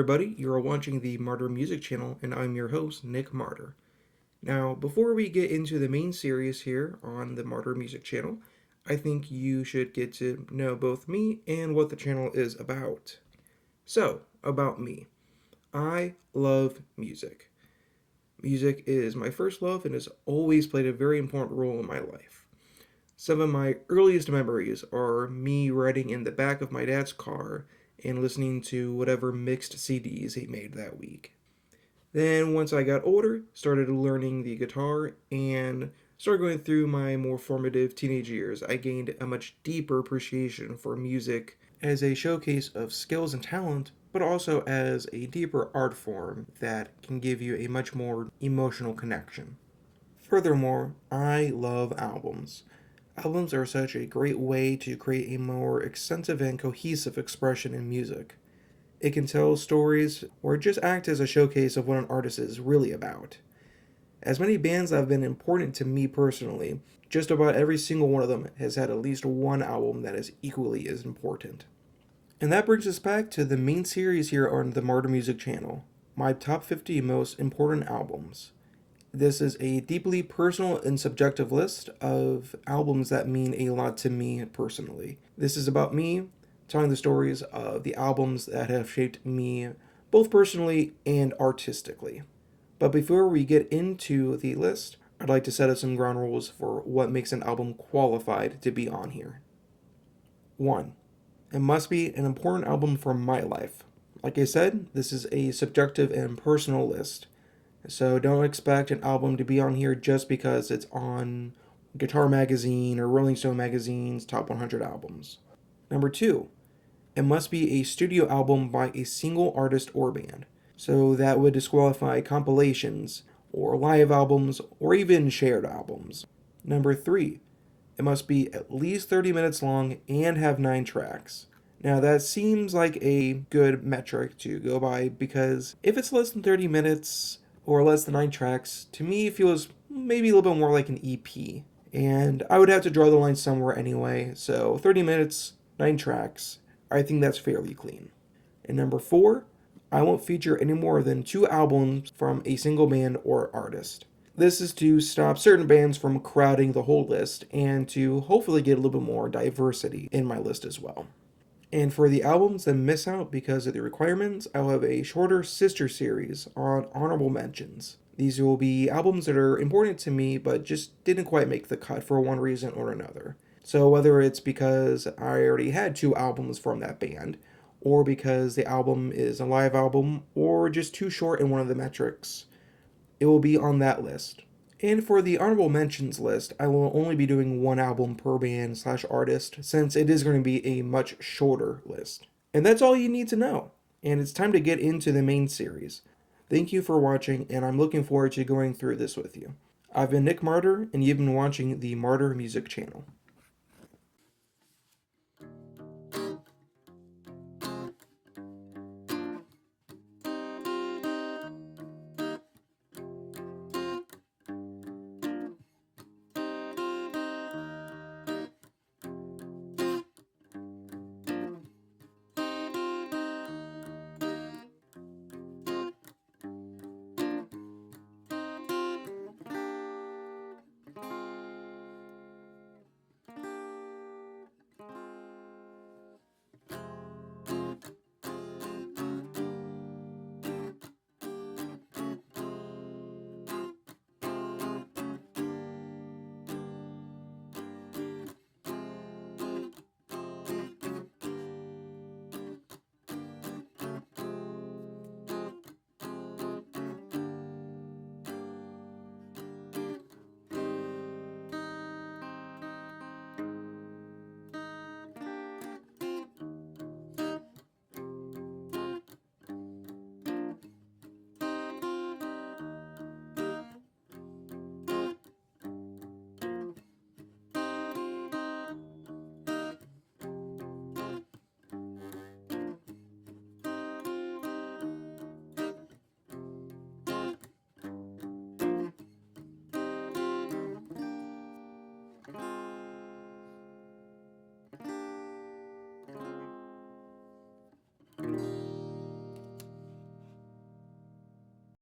everybody. You are watching the Martyr Music Channel, and I'm your host, Nick Martyr. Now, before we get into the main series here on the Martyr Music Channel, I think you should get to know both me and what the channel is about. So, about me. I love music. Music is my first love and has always played a very important role in my life. Some of my earliest memories are me riding in the back of my dad's car and listening to whatever mixed CDs he made that week. Then, once I got older, started learning the guitar and started going through my more formative teenage years. I gained a much deeper appreciation for music as a showcase of skills and talent, but also as a deeper art form that can give you a much more emotional connection. Furthermore, I love albums. Albums are such a great way to create a more extensive and cohesive expression in music. It can tell stories or just act as a showcase of what an artist is really about. As many bands that have been important to me personally, just about every single one of them has had at least one album that is equally as important. And that brings us back to the main series here on the Martyr Music Channel, my top 50 most important albums. This is a deeply personal and subjective list of albums that mean a lot to me personally. This is about me telling the stories of the albums that have shaped me both personally and artistically. But before we get into the list, I'd like to set up some ground rules for what makes an album qualified to be on here. 1. It must be an important album for my life. Like I said, this is a subjective and personal list. So don't expect an album to be on here just because it's on Guitar Magazine or Rolling Stone Magazine's Top 100 Albums. Number 2, it must be a studio album by a single artist or band. So that would disqualify compilations or live albums or even shared albums. Number 3, it must be at least 30 minutes long and have 9 tracks. Now that seems like a good metric to go by because if it's less than 30 minutes, or less than 9 tracks, to me it feels maybe a little bit more like an EP. And I would have to draw the line somewhere anyway, so 30 minutes, 9 tracks, I think that's fairly clean. And number 4, I won't feature any more than 2 albums from a single band or artist. This is to stop certain bands from crowding the whole list and to hopefully get a little bit more diversity in my list as well. And for the albums that miss out because of the requirements, I'll have a shorter sister series on honorable mentions. These will be albums that are important to me but just didn't quite make the cut for one reason or another. So whether it's because I already had 2 albums from that band, or because the album is a live album, or just too short in one of the metrics, it will be on that list. And for the honorable mentions list, I will only be doing 1 album per band/artist since it is going to be a much shorter list. And that's all you need to know. And it's time to get into the main series. Thank you for watching, and I'm looking forward to going through this with you. I've been Nick Martyr, and you've been watching the Martyr Music Channel.